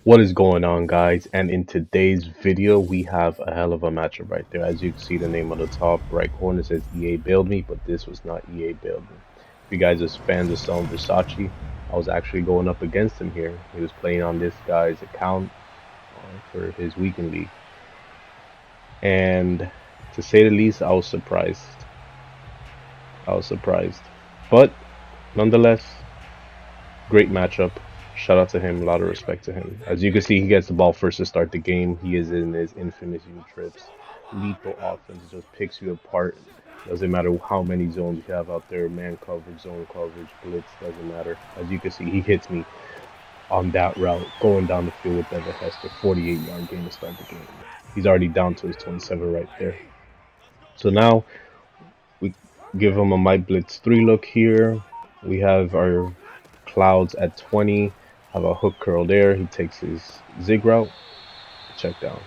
What is going on, guys? And in today's video we have a hell of a matchup right there. As you can see, the name on the top right corner says EA Build Me, but this was not EA Build Me. If you guys are fans of SomeVersace, I was actually going up against him here. He was playing on this guy's account for his weekend league, and to say the least, I was surprised. But nonetheless, great matchup. Shout out to him. A lot of respect to him. As you can see, he gets the ball first to start the game. He is in his infinite trips. Lethal offense, just picks you apart. Doesn't matter how many zones you have out there, man coverage, zone coverage, blitz, doesn't matter. As you can see, he hits me on that route, going down the field with that Hester, 48-yard gain to start the game. He's already down to his 27 right there. So now we give him a might blitz 3 look here. We have our clouds at 20, have a hook curl there. He takes his zig route, check down.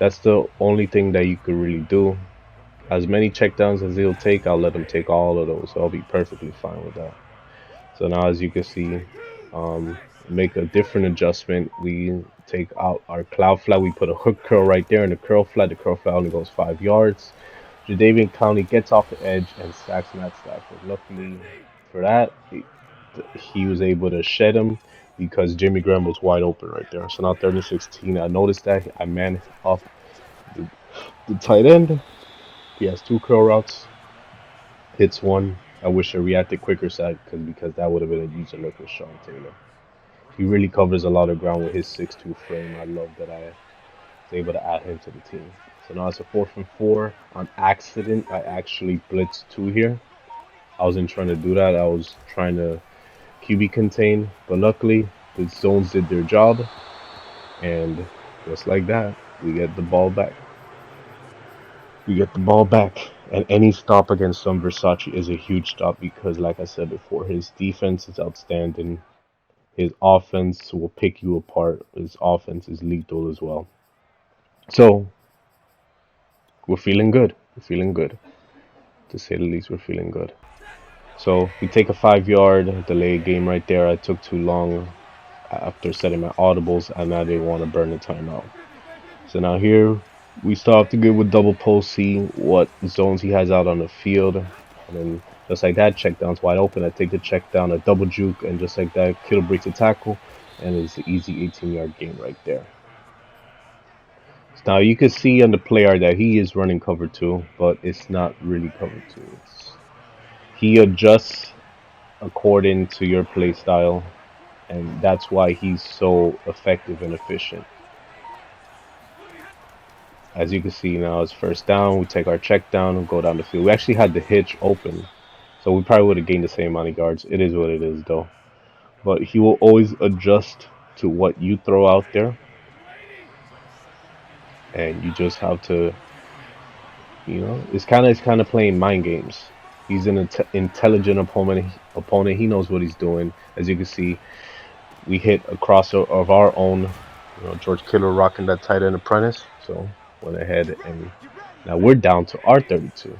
That's the only thing that you could really do. As many checkdowns as he'll take, I'll let him take all of those. So I'll be perfectly fine with that. So now, as you can see, make a different adjustment. We take out our cloud flat. We put a hook curl right there in the curl flat. The curl flat only goes 5 yards. Jadavian Clowney gets off the edge and sacks Matt Stafford. Luckily for that, he was able to shed him because Jimmy Graham was wide open right there. So now 30-16. I noticed that I man off the, the tight end. He has 2 curl routes, hits one. I wish I reacted quicker, because that would have been a user look with Sean Taylor. He really covers a lot of ground with his 6'2" frame. I love that I was able to add him to the team. So now it's a 4th and 4. On accident, I actually blitzed 2 here. I wasn't trying to do that. I was trying to QB contain, but luckily the zones did their job, and just like that, we get the ball back. And any stop against some Versace is a huge stop because, like I said before, his defense is outstanding. His offense will pick you apart. His offense is lethal as well. So we're feeling good. To say the least. We're feeling good. So we take a 5-yard delay game right there. I took too long after setting my audibles, and now they want to burn the timeout. So now here we start to get with double post, see what zones he has out on the field, and then just like that, check down's wide open. I take the check down, a double juke, and just like that, Kittle breaks a tackle, and it's an easy 18-yard gain right there. So now you can see on the player that he is running cover 2, but it's not really cover 2. He adjusts according to your play style, and that's why he's so effective and efficient. As you can see now, it's first down. We take our check down and go down the field. We actually had the hitch open, so we probably would have gained the same amount of yards. It is what it is, though. But he will always adjust to what you throw out there, and you just have to, it's kind of playing mind games. He's an intelligent opponent. He knows what he's doing. As you can see, we hit a crossover of our own. George Kittle rocking that tight end apprentice. So went ahead, and now we're down to our 32.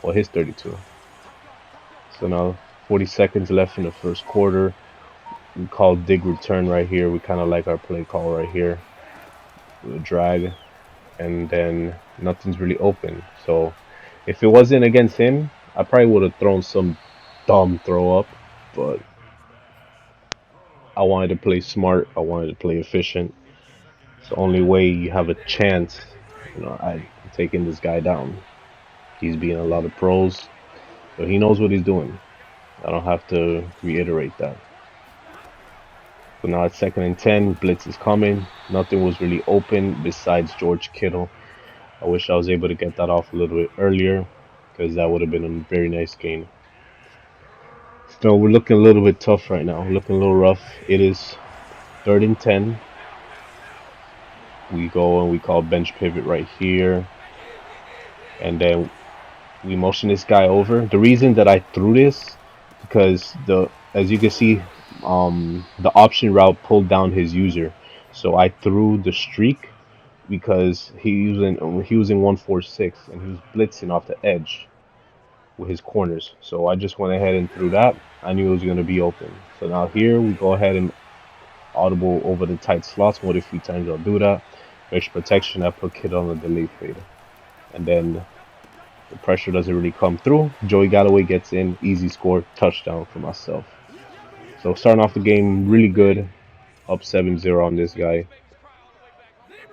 Well, his 32. So now 40 seconds left in the first quarter. We call dig return right here. We kind of like our play call right here. With a drag, and then nothing's really open. So if it wasn't against him, I probably would have thrown some dumb throw up, but I wanted to play smart. I wanted to play efficient. It's the only way you have a chance. I'm taking this guy down. He's beating a lot of pros, but he knows what he's doing. I don't have to reiterate that. So now it's 2nd and 10. Blitz is coming. Nothing was really open besides George Kittle. I wish I was able to get that off a little bit earlier, because that would have been a very nice gain. So we're looking a little bit tough right now. We're looking a little rough. It is 3rd and 10. We go and we call bench pivot right here. And then we motion this guy over. The reason that I threw this, because as you can see, the option route pulled down his user. So I threw the streak because he was in 1-4-6 and he was blitzing off the edge with his corners. So I just went ahead and threw that. I knew it was going to be open. So now here we go ahead and audible over the tight slots more than 3 times. I'll do that. Extra protection. I put Kid on a delay fade, and then the pressure doesn't really come through. Joey Galloway gets in, easy score, touchdown for myself. So starting off the game really good, up 7-0 on this guy,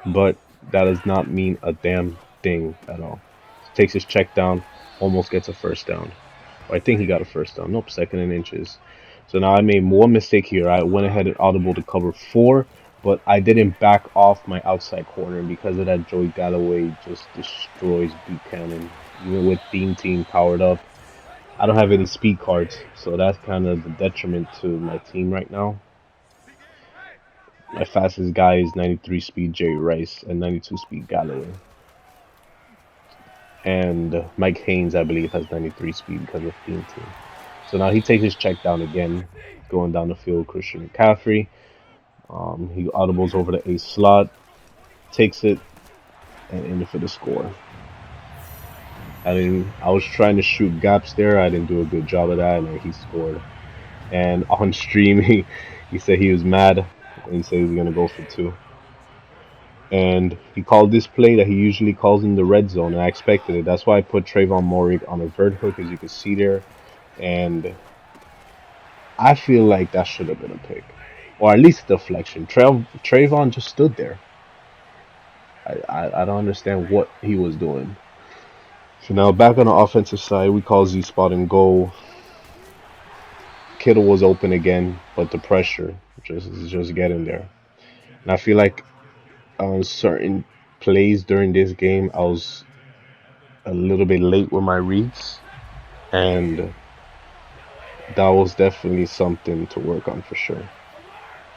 but that does not mean a damn thing at all. Takes his check down, almost gets a first down. I think he got a first down. Nope, second and inches. So now I made one mistake here. I went ahead and audible to cover 4, but I didn't back off my outside corner, and because of that, Joey Galloway just destroys Buchanan. Even with Team powered up, I don't have any speed cards, so that's kind of the detriment to my team right now. My fastest guy is 93 speed Jerry Rice and 92 speed Galloway. And Mike Haynes, I believe, has 93 speed because of Team. So now he takes his check down again, going down the field. Christian McCaffrey. He audibles over the A slot, takes it, and in for the score. I was trying to shoot gaps there. I didn't do a good job of that, and he scored. And on stream, he said he was mad, and he said he was gonna go for 2. And he called this play that he usually calls in the red zone, and I expected it. That's why I put Trayvon Moehrig on a vert hook, as you can see there. And I feel like that should have been a pick, or at least a deflection. Trayvon just stood there. I don't understand what he was doing. So now back on the offensive side, we call Z spot and go. Kittle was open again, but the pressure is just getting there. And I feel like on certain plays during this game, I was a little bit late with my reads, and that was definitely something to work on for sure.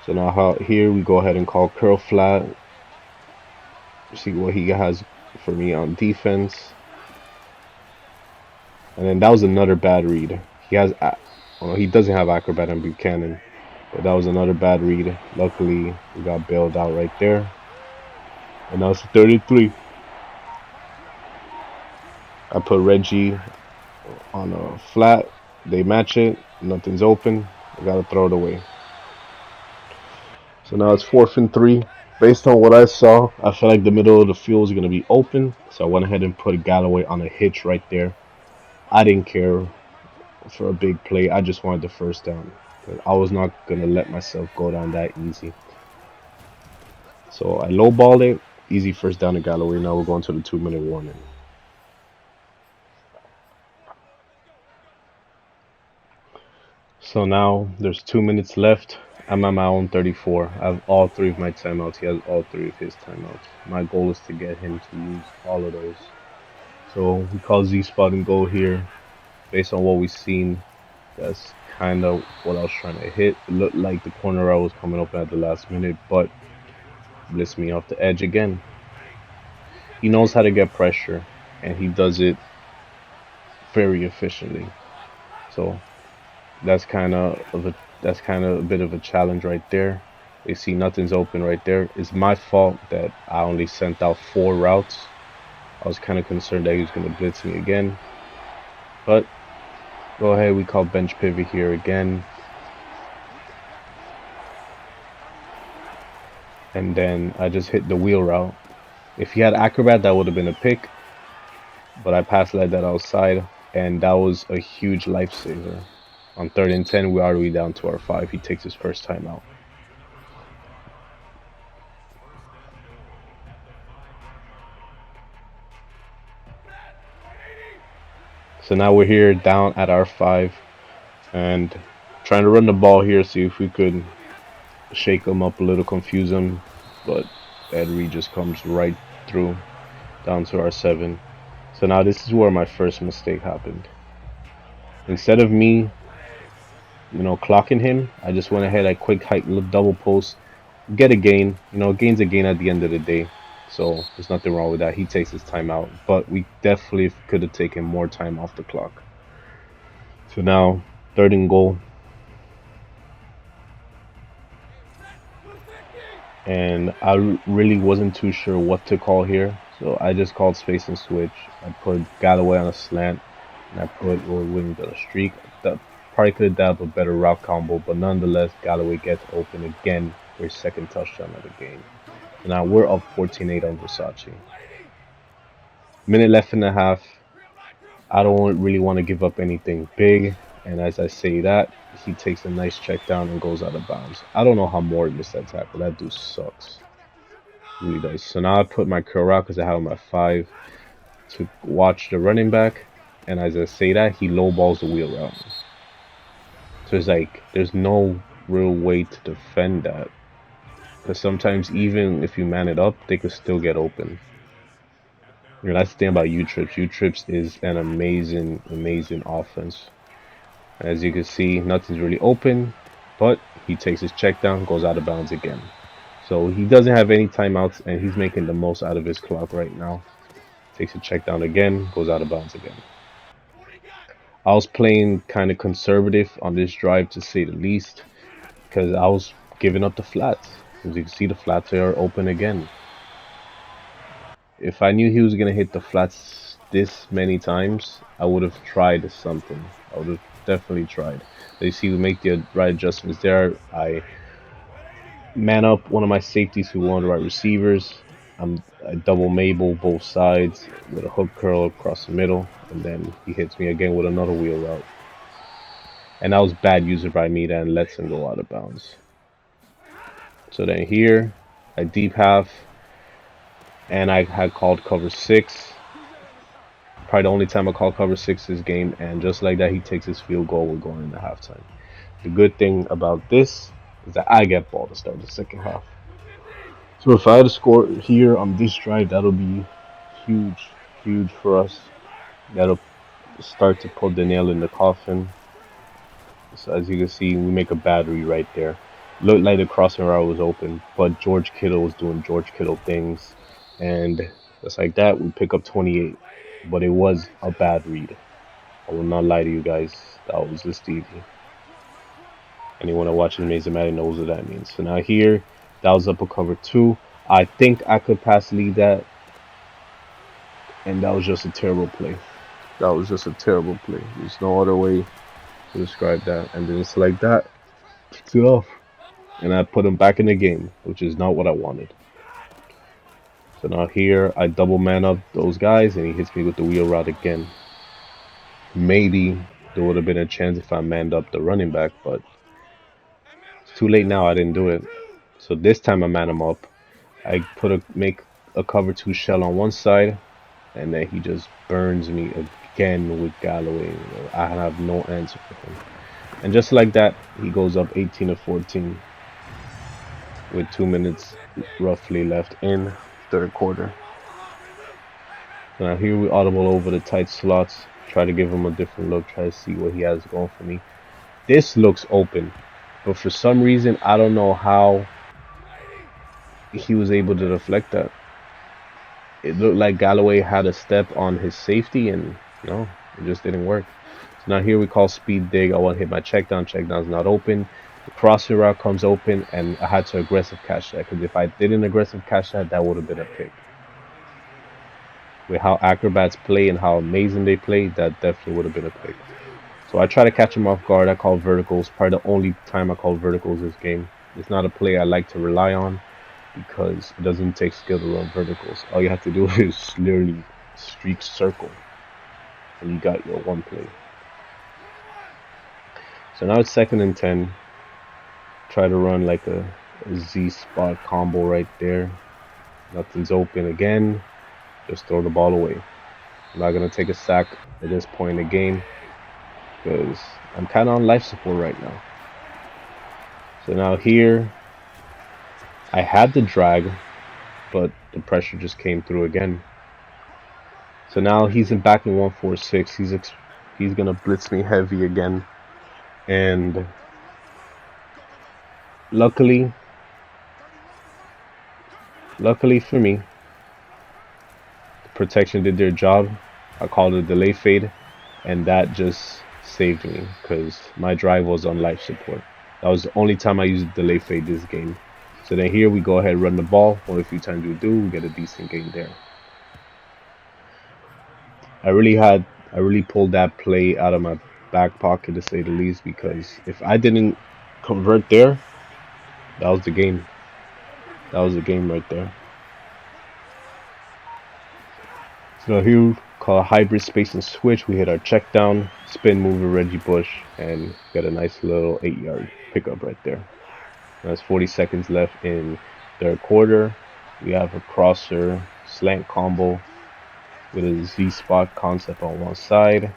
So now here we go ahead and call curl flat. See what he has for me on defense. And then that was another bad read. He doesn't have Acrobat and Buchanan, but that was another bad read. Luckily, we got bailed out right there. And now it's 33. I put Reggie on a flat. They match it. Nothing's open. I gotta throw it away. So now it's 4th and 3. Based on what I saw, I felt like the middle of the field was gonna be open. So I went ahead and put Galloway on a hitch right there. I didn't care for a big play. I just wanted the first down. I was not gonna let myself go down that easy. So I lowballed it. Easy first down to Galloway. Now we're going to the 2-minute warning. So now there's 2 minutes left. I'm at my own 34. I have all 3 of my timeouts. He has all 3 of his timeouts. My goal is to get him to use all of those. So we call Z spot and go here. Based on what we've seen, that's kind of what I was trying to hit. It looked like the corner I was coming up at the last minute, but blitz me off the edge again. He knows how to get pressure, and he does it very efficiently. So that's kind of a bit of a challenge right there. They see nothing's open right there. It's my fault that I only sent out 4 routes. I was kind of concerned that he was going to blitz me again, but go ahead. We call bench pivot here again. And then I just hit the wheel route. If he had Acrobat, that would have been a pick. But I pass led that outside, and that was a huge lifesaver. On 3rd and 10, we're already down to our 5. He takes his first time out. So now we're here down at our 5 and trying to run the ball here, see if we could shake them up a little, confuse them. But Ed Reed just comes right through down to our 7. So now this is where my first mistake happened. Instead of me, clocking him, I just went ahead, I quick hike, double post, get a gain. A gain's a gain at the end of the day. So there's nothing wrong with that. He takes his time out, but we definitely could have taken more time off the clock. So now 3rd and goal. And I really wasn't too sure what to call here. So I just called space and switch. I put Galloway on a slant, and I put Roy Williams on a streak. That probably could have done a better route combo, but nonetheless, Galloway gets open again for his second touchdown of the game. So now we're up 14-8 on Versace. Minute left in the half. I don't really want to give up anything big. And as I say that, he takes a nice check down and goes out of bounds. I don't know how Mort missed that tackle. That dude sucks. Really does. So now I put my curl out because I have him at 5 to watch the running back. And as I say that, he lowballs the wheel route. So it's like, there's no real way to defend that. Because sometimes even if you man it up, they could still get open. You know, that's the thing about U-Trips. U-Trips is an amazing, amazing offense. As you can see, nothing's really open, but he takes his check down, goes out of bounds again. So he doesn't have any timeouts, and he's making the most out of his clock right now. Takes a check down again, goes out of bounds again. I was playing kind of conservative on this drive, to say the least, because I was giving up the flats. As you can see, the flats are open again. If I knew he was going to hit the flats this many times, I would have tried something. I would have definitely tried. But you see, we make the right adjustments there. I man up one of my safeties who one of the right receivers. I double Mabel both sides with a hook curl across the middle, and then he hits me again with another wheel route. And that was bad user by me, then lets him go out of bounds. So then here, I deep half, and I had called cover 6. Probably the only time I called cover 6 this game, and just like that, he takes his field goal. We're going into halftime. The good thing about this is that I get ball to start the second half. So if I had to score here on this drive, that'll be huge, huge for us. That'll start to put the nail in the coffin. So as you can see, we make a bad read right there. Looked like the crossing route was open, but George Kittle was doing George Kittle things, and just like that, we pick up 28. But it was a bad read. I will not lie to you guys. That was the Stevie. Anyone that watches Amazing Matter knows what that means. So now here, that was up a cover 2. I think I could pass lead that, and that was just a terrible play. That was just a terrible play. There's no other way to describe that. And then it's like that, kicks it off, and I put him back in the game, which is not what I wanted. So now here, I double man up those guys, and he hits me with the wheel route again. Maybe there would have been a chance if I manned up the running back, but it's too late now. I didn't do it. So this time I man him up. I make a cover 2 shell on one side, and then he just burns me again with Galloway. I have no answer for him. And just like that, he goes up 18-14 with 2 minutes roughly left in third quarter. Now here we audible over the tight slots, try to give him a different look, try to see what he has going for me. This looks open, but for some reason, I don't know how he was able to deflect that. It looked like Galloway had a step on his safety, and no, it just didn't work. So now here we call speed dig. I want to hit my check down. Check down's not open. The crossing route comes open, and I had to aggressive catch that, because if I didn't aggressive catch that, that would have been a pick. With how acrobats play and how amazing they play, that definitely would have been a pick. So I try to catch him off guard. I call verticals. Probably the only time I call verticals this game. It's not a play I like to rely on, because it doesn't take skill to run verticals. All you have to do is literally streak circle, and you got your one play. So now it's 2nd and 10. Try to run like a Z spot combo right there. Nothing's open again. Just throw the ball away. I'm not going to take a sack at this point in the game, because I'm kind of on life support right now. So now here, I had the drag, but the pressure just came through again. So now he's in back in 1-4-6. He's gonna blitz me heavy again, and luckily for me, the protection did their job. I called a delay fade, and that just saved me, because my drive was on life support. That was the only time I used delay fade this game. So then here we go ahead and run the ball. Only a few times we do, we get a decent game there. I really pulled that play out of my back pocket, to say the least, because if I didn't convert there, That was the game. That was the game right there. So here we call a hybrid space and switch. We hit our check down, spin mover Reggie Bush, and get a nice little 8-yard pickup right there. There's 40 seconds left in third quarter. We have a crosser slant combo with a Z spot concept on one side,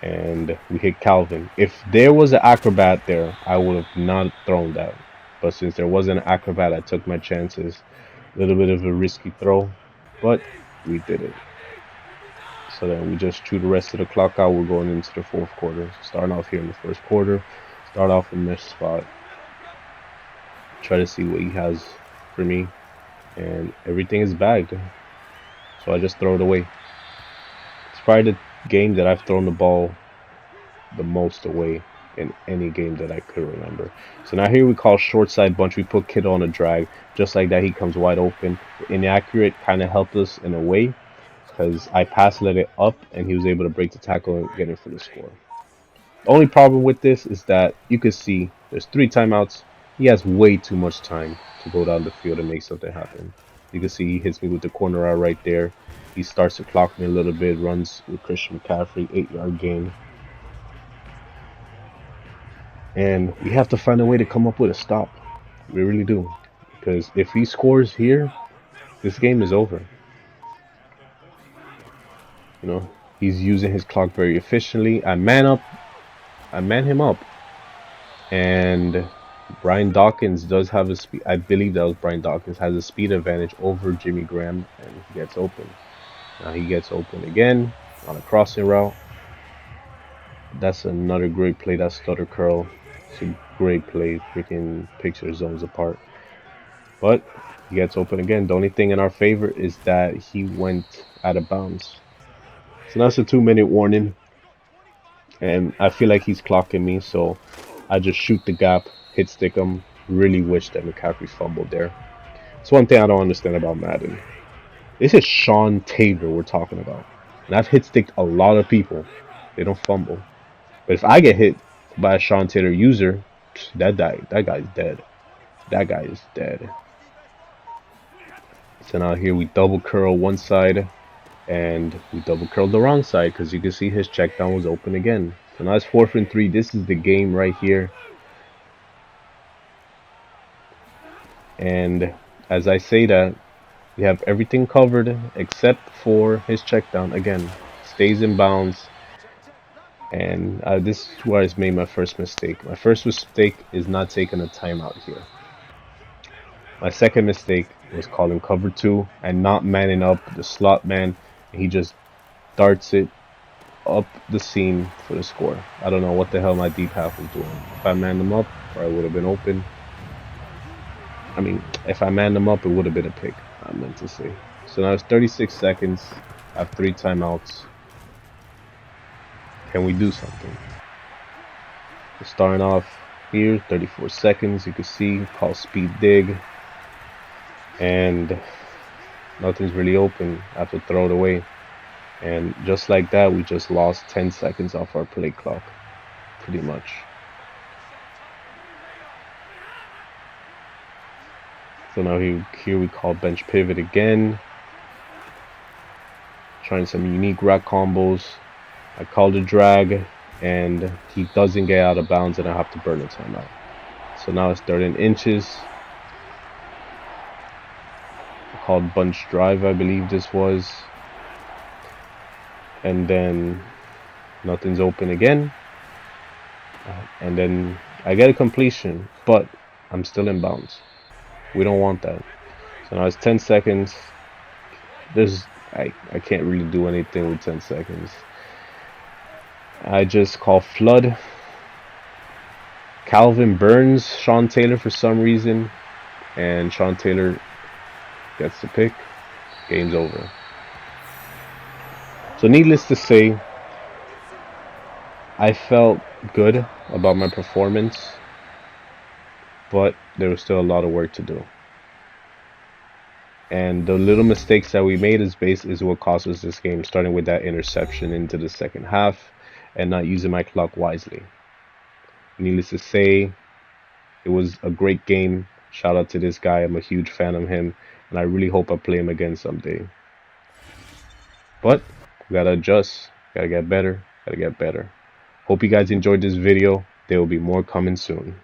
and we hit Calvin. If there was an acrobat there, I would have not thrown that. But since there wasn't an acrobat, I took my chances. A little bit of a risky throw, but we did it. So then we just chew the rest of the clock out. We're going into the fourth quarter. Starting off here in the first quarter. Start off in this spot. Try to see what he has for me. And everything is bagged. So I just throw it away. It's probably the game that I've thrown the ball the most away in any game that I could remember. So now here we call short side bunch. We put Kittle on a drag. Just like that, he comes wide open. Inaccurate kind of helped us in a way, because I pass let it up and he was able to break the tackle and get in for the score. The only problem with this is that you can see there's 3 timeouts. He has way too much time to go down the field and make something happen. You can see he hits me with the corner out right there. He starts to clock me a little bit, runs with Christian McCaffrey, 8-yard gain. And we have to find a way to come up with a stop. We really do. Because if he scores here, this game is over. You know, he's using his clock very efficiently. I man him up. And Brian Dawkins does have a speed. I believe that was Brian Dawkins has a speed advantage over Jimmy Graham, and he gets open. Now he gets open again on a crossing route. That's another great play. That stutter curl. It's a great play. Freaking picture zones apart. But he gets open again. The only thing in our favor is that he went out of bounds. So that's a 2-minute warning. And I feel like he's clocking me, so I just shoot the gap, hit stick him. Really wish that McCaffrey fumbled there. It's one thing I don't understand about Madden. This is Sean Taylor we're talking about. And I've hit sticked a lot of people. They don't fumble. But if I get hit by a Sean Taylor user, that guy's dead. That guy is dead. So now here we double curl one side, and we double curled the wrong side because you can see his check down was open again. So now it's 4th and 3. This is the game right here. And as I say that, we have everything covered except for his check down. Again, stays in bounds. And this is where I made my first mistake. My first mistake is not taking a timeout here. My second mistake was calling cover 2 and not manning up the slot man. And he just darts it up the seam for the score. I don't know what the hell my deep half was doing. If I manned him up, or I would have been open. I mean, if I manned him up, it would have been a pick, I meant to say. So now it's 36 seconds. I have 3 timeouts. Can we do something? We're starting off here, 34 seconds. You can see, call speed dig. And nothing's really open. I have to throw it away. And just like that, we just lost 10 seconds off our play clock. Pretty much. So now here we call bench pivot again. Trying some unique rack combos. I called a drag, and he doesn't get out of bounds, and I have to burn a timeout. So now it's 13 inches. I called bunch drive, I believe this was. And then nothing's open again. And then I get a completion, but I'm still in bounds. We don't want that. So now it's 10 seconds. I can't really do anything with 10 seconds. I just call flood. Calvin burns Sean Taylor for some reason, and Sean Taylor gets the pick. Game's over. So needless to say, I felt good about my performance, but there was still a lot of work to do. And the little mistakes that we made is what cost us this game, starting with that interception into the second half and not using my clock wisely. Needless to say, It was a great game. Shout out to this guy. I'm a huge fan of him, and I really hope I play him again someday. But we gotta adjust, gotta get better, gotta get better. Hope you guys enjoyed this video. There will be more coming soon.